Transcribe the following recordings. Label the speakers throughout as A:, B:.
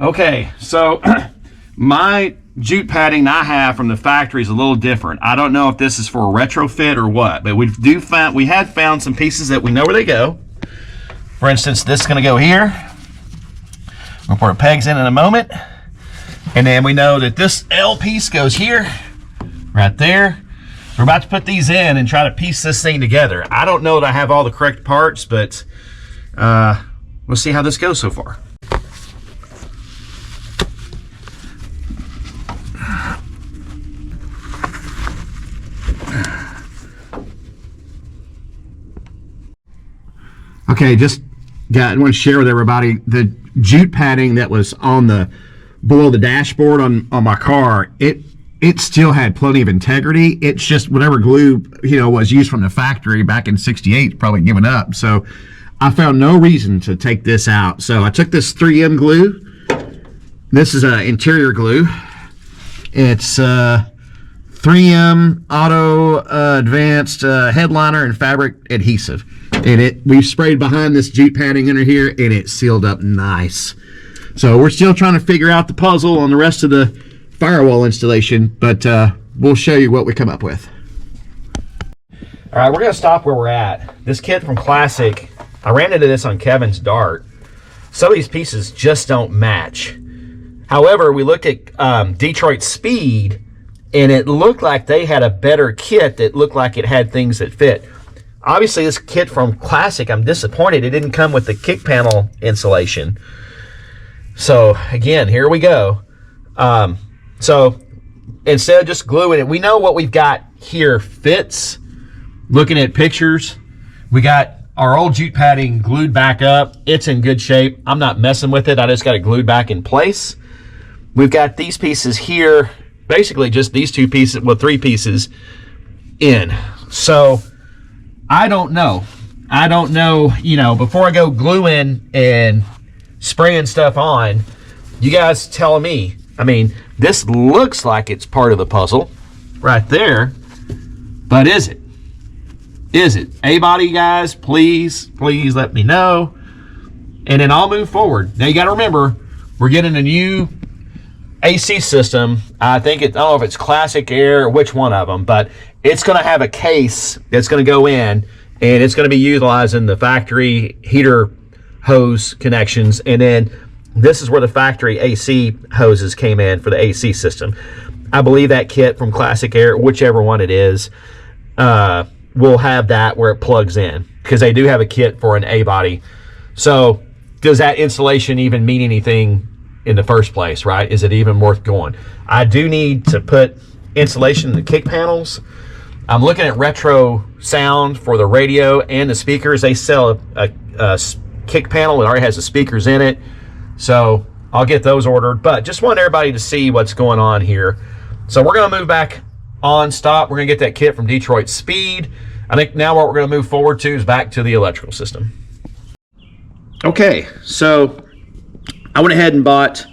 A: Okay, so my jute padding I have from the factory is a little different. I don't know if this is for a retrofit or what, but we had found some pieces that we know where they go. For instance, this is going to go here. We'll put our pegs in a moment. And then we know that this L piece goes here, right there. We're about to put these in and try to piece this thing together. I don't know that I have all the correct parts, but we'll see how this goes so far. Okay, I want to share with everybody the jute padding that was on below the dashboard on my car. It still had plenty of integrity. It's just whatever glue was used from the factory back in '68 probably given up. So I found no reason to take this out. So I took this 3M glue. This is interior glue. It's 3M Auto Advanced Headliner and Fabric Adhesive. And we've sprayed behind this jute padding under here, and it sealed up nice. So we're still trying to figure out the puzzle on the rest of the firewall installation, but we'll show you what we come up with. All right, we're going to stop where we're at. This kit from Classic, I ran into this on Kevin's Dart. Some of these pieces just don't match. However, we looked at Detroit Speed, and it looked like they had a better kit that looked like it had things that fit. Obviously, this kit from Classic, I'm disappointed it didn't come with the kick panel insulation. So, again, here we go. So, instead of just gluing it, we know what we've got here fits. Looking at pictures, we got our old jute padding glued back up. It's in good shape. I'm not messing with it. I just got it glued back in place. We've got these pieces here, basically just these two pieces, well, three pieces in. So, I don't know, before I go gluing and spraying stuff on, you guys tell me. I mean, this looks like it's part of the puzzle right there, but is it? Is it? A-body guys, please let me know, and then I'll move forward. Now, you got to remember, we're getting a new AC system. I don't know if it's Classic Air or which one of them, but it's going to have a case that's going to go in, and it's going to be utilizing the factory heater hose connections, and then this is where the factory AC hoses came in for the AC system. I believe that kit from Classic Air, whichever one it is, will have that where it plugs in, because they do have a kit for an A-body. So does that insulation even mean anything in the first place, right? Is it even worth going? I do need to put insulation in the kick panels. I'm looking at Retro Sound for the radio and the speakers. They sell a kick panel that already has the speakers in it. So I'll get those ordered. But just want everybody to see what's going on here. So we're going to move back on stop. We're going to get that kit from Detroit Speed. I think now what we're going to move forward to is back to the electrical system. Okay, so I went ahead and bought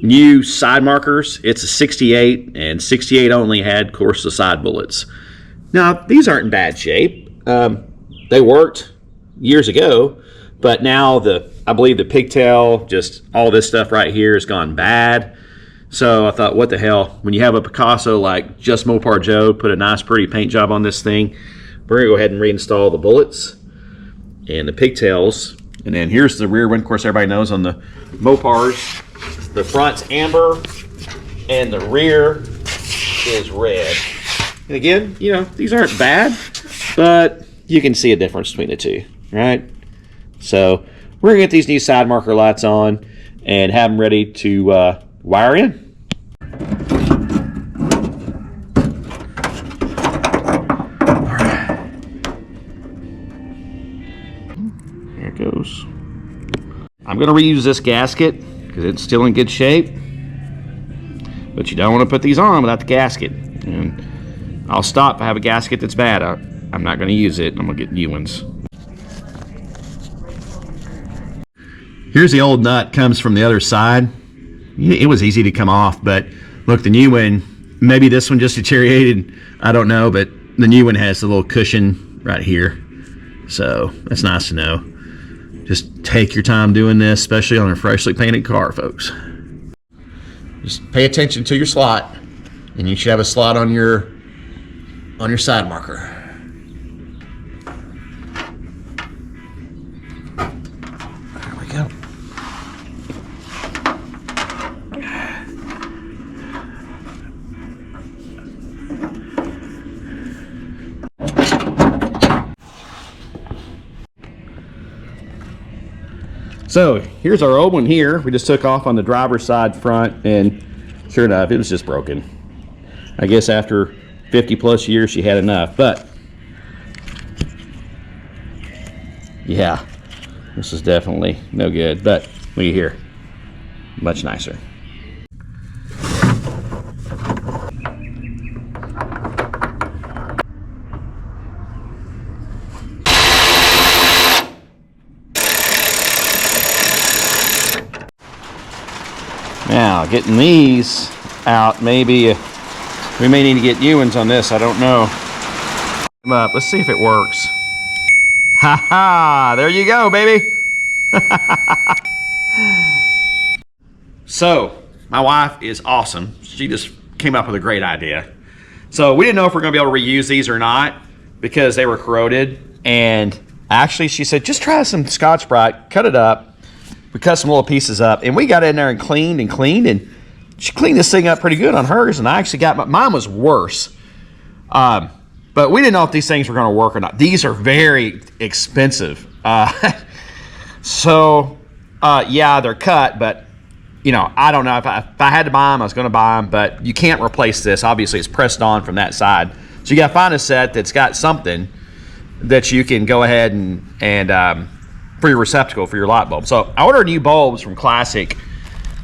A: new side markers. It's a 68, and 68 only had, of course, the side bullets. Now, these aren't in bad shape. They worked years ago, but now I believe the pigtail, just all this stuff right here has gone bad. So I thought, what the hell? When you have a Picasso like Just Mopar Joe, put a nice pretty paint job on this thing. We're going to go ahead and reinstall the bullets and the pigtails. And then here's the rear one. Of course, everybody knows on the Mopars, the front's amber and the rear is red. And again, these aren't bad, but you can see a difference between the two, right? So we're going to get these new side marker lights on and have them ready to wire in. All right. There it goes. I'm going to reuse this gasket because it's still in good shape, but you don't want to put these on without the gasket. And I'll stop if I have a gasket that's bad. I'm not going to use it. I'm going to get new ones. Here's the old nut, comes from the other side. It was easy to come off, but look, the new one, maybe this one just deteriorated, I don't know, but the new one has a little cushion right here. So that's nice to know. Just take your time doing this, especially on a freshly painted car, folks. Just pay attention to your slot, and you should have a slot on your side marker. There we go. So here's our old one here. We just took off on the driver's side front, and sure enough, it was just broken. I guess after 50 plus years, she had enough. But yeah, this is definitely no good. But look at here, much nicer. Now, getting these out, maybe we may need to get new ones on this. I don't know. Let's see if it works. Ha ha! There you go, baby. So, my wife is awesome. She just came up with a great idea. So, we didn't know if we're going to be able to reuse these or not because they were corroded. And actually, she said, just try some Scotch-Brite, cut it up. We cut some little pieces up, and we got in there and cleaned, and she cleaned this thing up pretty good on hers, and I actually got mine was worse. But we didn't know if these things were going to work or not. These are very expensive. Yeah, they're cut, but you know, I don't know if I had to buy them, I was going to buy them, but you can't replace this. Obviously, it's pressed on from that side, so you got to find a set that's got something that you can go ahead and for your receptacle for your light bulb. So I ordered new bulbs from Classic,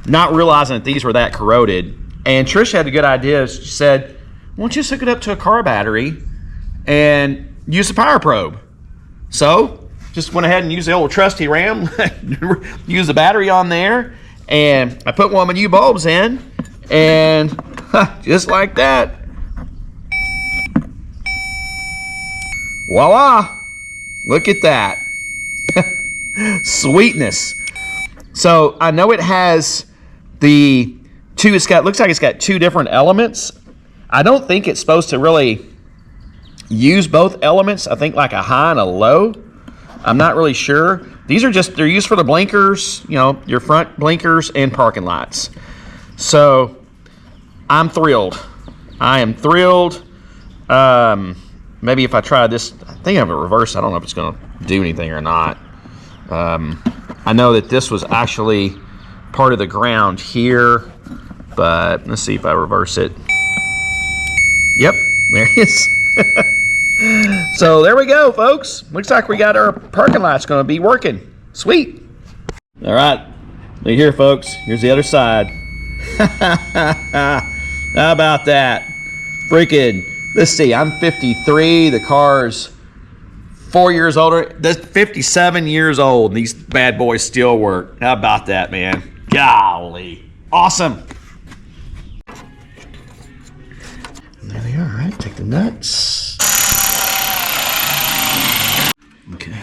A: not realizing that these were that corroded. And Trish had a good idea. She said, why don't you just hook it up to a car battery and use a power probe? So just went ahead and used the old trusty RAM, used the battery on there, and I put one of my new bulbs in, and just like that, voila, look at that. Sweetness. So I know it has the two, looks like it's got two different elements. I don't think it's supposed to really use both elements. I think like a high and a low. I'm not really sure. These are just, they're used for the blinkers, you know, your front blinkers and parking lights. So I'm thrilled. I am thrilled. Maybe if I try this, I think I have it reversed. I don't know if it's going to do anything or not. I know that this was actually part of the ground here, but let's see if I reverse it. Yep, there it is. So there we go, folks. Looks like we got our parking lot's going to be working. Sweet. All right, look here, folks. Here's the other side. How about that? Freaking, let's see, I'm 53. The car's 4 years older. That's 57 years old, and these bad boys still work. How about that, man? Golly. Awesome. And there they are, right? Take the nuts. Okay.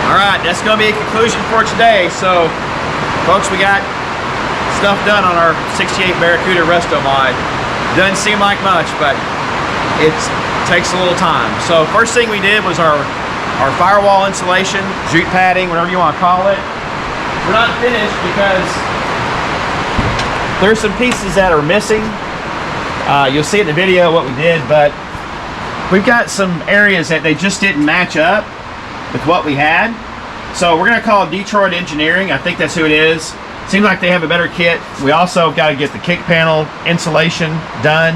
A: All right, that's going to be a conclusion for today. So, folks, we got stuff done on our 68 Barracuda Restomod. Doesn't seem like much, but it takes a little time. So first thing we did was our firewall insulation, jute padding, whatever you want to call it. We're not finished because there's some pieces that are missing. You'll see in the video what we did, but we've got some areas that they just didn't match up with what we had. So we're going to call Detroit Engineering. I think that's who it is. Seems like they have a better kit. We also got to get the kick panel insulation done.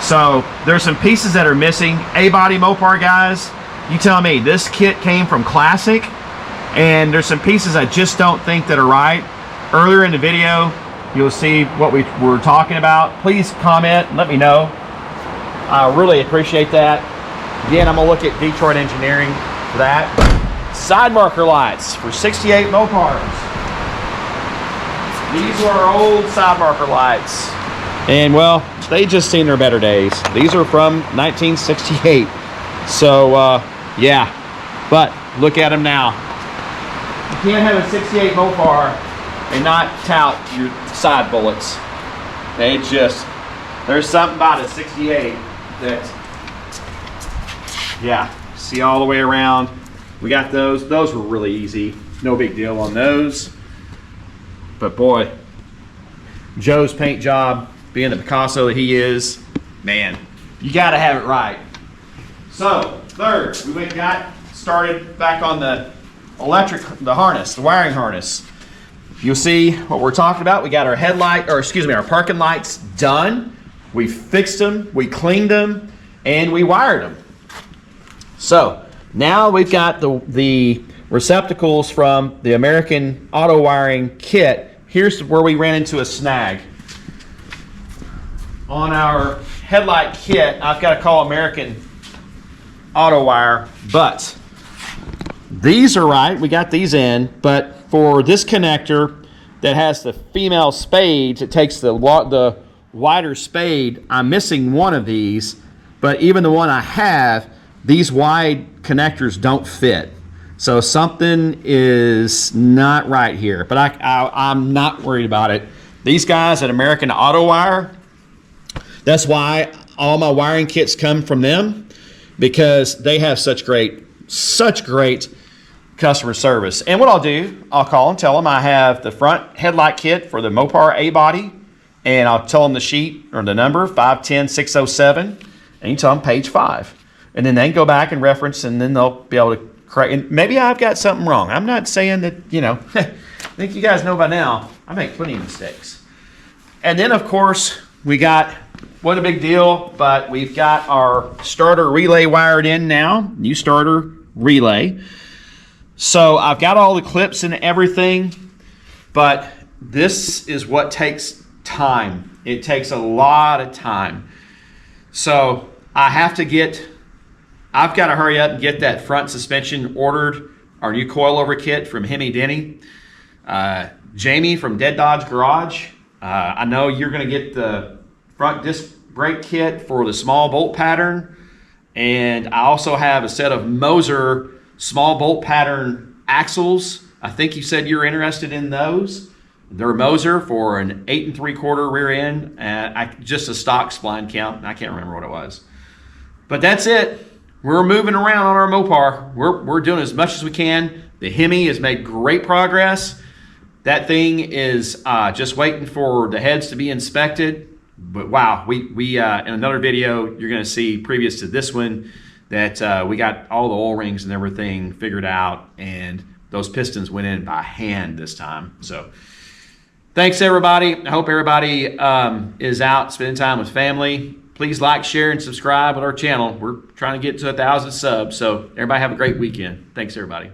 A: So there's some pieces that are missing. A-body Mopar guys, you tell me, this kit came from Classic, and there's some pieces I just don't think that are right. Earlier in the video, you'll see what we were talking about. Please comment, let me know. I really appreciate that. Again, I'm gonna look at Detroit Engineering for that. Side marker lights for 68 Mopars. These are our old side marker lights. And well, they just seen their better days. These are from 1968. So, yeah. But Look at them now. You can't have a 68 Mopar and not tout your side bullets. They just, there's something about a 68 that, yeah, see all the way around. We got those. Those were really easy. No big deal on those. But boy, Joe's paint job, being the Picasso that he is, man, you got to have it right. So, third, we got started back on the harness, the wiring harness. You'll see what we're talking about. We got our headlight, or excuse me, our parking lights done. We fixed them, we cleaned them, and we wired them. So, now we've got the receptacles from the American Auto Wiring kit. Here's where we ran into a snag. On our headlight kit, I've got to call American Auto Wire, but these are right. We got these in, but for this connector that has the female spades, it takes the wider spade. I'm missing one of these, but even the one I have, these wide connectors don't fit. So something is not right here, but I'm not worried about it. These guys at American Auto Wire, that's why all my wiring kits come from them, because they have such great customer service. And what I'll do, I'll call and tell them I have the front headlight kit for the Mopar A body, and I'll tell them the sheet or the number 510607, and you tell them page 5. And then they can go back and reference, and then they'll be able to correct. And maybe I've got something wrong. I'm not saying that, I think you guys know by now, I make plenty of mistakes. And then, of course, we got, what a big deal, but we've got our starter relay wired in now, new starter relay. So I've got all the clips and everything, but this is what takes time. It takes a lot of time. So I've got to hurry up and get that front suspension ordered, our new coilover kit from Hemi Denny. Jamie from Dead Dodge Garage, I know you're going to get the front disc brake kit for the small bolt pattern, and I also have a set of Moser small bolt pattern axles. I think you said you're interested in those. They're Moser for an 8 3/4 rear end, just a stock spline count. I can't remember what it was. But that's it. We're moving around on our Mopar. We're doing as much as we can. The Hemi has made great progress. That thing is just waiting for the heads to be inspected. But wow, we in another video you're going to see previous to this one that we got all the oil rings and everything figured out, and those pistons went in by hand this time. So thanks everybody. I hope everybody is out spending time with family. Please like, share, and subscribe with our channel. We're trying to get to 1,000 subs, so everybody have a great weekend. Thanks everybody.